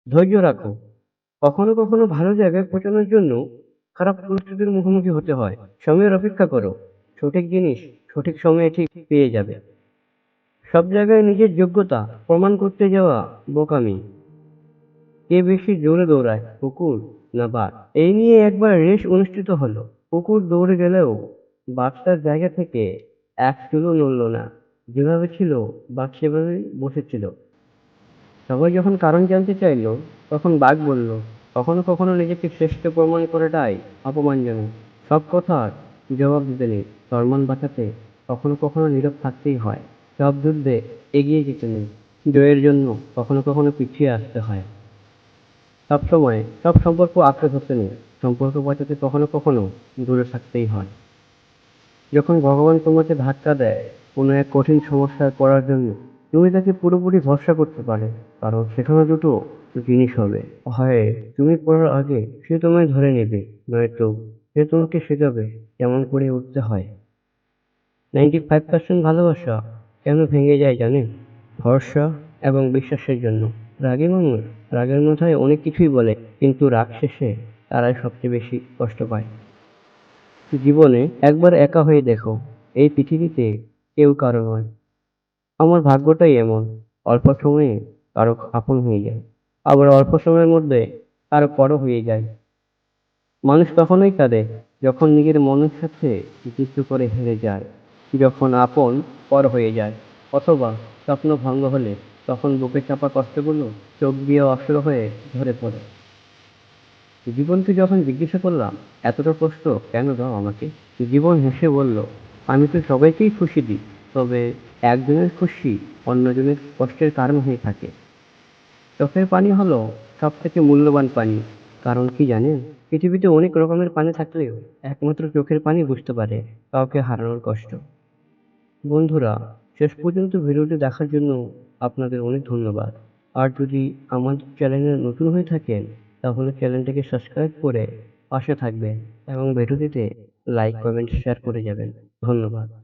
ধৈর্য রাখো। কখনো কখনো ভালো জায়গায় পৌঁছানোর জন্য খারাপ পরিস্থিতির মুখোমুখি হতে হয়। সময়ের অপেক্ষা করো। সঠিক জিনিস সঠিক সময়ে ঠিক পেয়ে যাবে। সব জায়গায় নিজের যোগ্যতা প্রমাণ করতে যাওয়া বোকামি। কে বেশি জোরে দৌড়ায়, কুকুর না বাঘ? এই নিয়ে একবার রেস অনুষ্ঠিত হলো। কুকুর দৌড়ে গেলেও বাঘ তার জায়গা থেকে এক চুলও নড়ল না। যেভাবে ছিল বাঘ সেভাবেই বসেছিল। সবাই যখন কারণ জানতে চাইল, তখন বাঘ বলল, কখনো কখনো নিজেকে শ্রেষ্ঠ প্রমাণ করাটাই অপমানজনক। সব কথার জবাব দিতে নেই, সম্মান বাঁচাতে কখনো কখনো নীরব থাকতেই হয়। সব যুদ্ধে এগিয়ে যেতে নেই, জয়ের জন্য কখনো কখনো পিছিয়ে আসতে হয়। সবসময় সব সম্পর্ক আঁকড়ে ধরতে নেই, সম্পর্ক বাঁচাতে কখনো কখনো দূরে থাকতেই হয়। যখন ভগবান তোমাকে ধাক্কা দেয় কোনো এক কঠিন সমস্যায় পড়ার জন্য, তুমি তাকে পুরোপুরি ভরসা করতে পারে, কারণ সেখানে দুটো জিনিস হবে। হয় তুমি পড়ার আগে সে তোমায় ধরে নেবে, নয়তো সে তোমাকে শেখাবে কেমন করে উঠতে হয়। 95% ভালোবাসা কেন ভেঙে যায় জানেন? ভরসা এবং বিশ্বাসের জন্য। রাগী মানুষ রাগের মাথায় অনেক কিছুই বলে, কিন্তু রাগ শেষে তারাই সবচেয়ে বেশি কষ্ট পায়। জীবনে একবার একা হয়ে দেখো, এই পৃথিবীতে কেউ কারো নয়। আমার ভাগ্যটাই এমন, অল্প সময়ে কারো আপন হয়ে যায়, আবার অল্প সময়ের মধ্যে কারো পর হয়ে যায়। মানুষ তখনই কাঁদে যখন নিজের মনের সাথে যুদ্ধ করে হেরে যায়, যখন আপন পর হয়ে যায়, অথবা স্বপ্ন ভঙ্গ হলে তখন বুকে চাপা কষ্টগুলো চোখ দিয়ে অশ্রু হয়ে ঝরে পড়ে। জীবনকে যখন জিজ্ঞাসা করলাম, এতটা কষ্ট কেন দাও আমাকে, জীবন হেসে বলল, আমি তো সবাইকেই খুশি দিই, তবে একজনের খুশি অন্যজনের কষ্টের কারণ হয়ে থাকে। চোখের পানি হলো সব থেকে মূল্যবান পানি। কারণ কি জানেন? পৃথিবীতে অনেক রকমের পানি থাকলেও একমাত্র চোখের পানি বুঝতে পারে কাউকে হারানোর কষ্ট। বন্ধুরা, শেষ পর্যন্ত ভিডিওটি দেখার জন্য আপনাদের অনেক ধন্যবাদ। আর যদি আমাদের চ্যানেলে নতুন হয়ে থাকেন, তাহলে চ্যানেলটিকে সাবস্ক্রাইব করে পাশে থাকবেন এবং ভিডিওটিতে লাইক, কমেন্ট, শেয়ার করে যাবেন। ধন্যবাদ।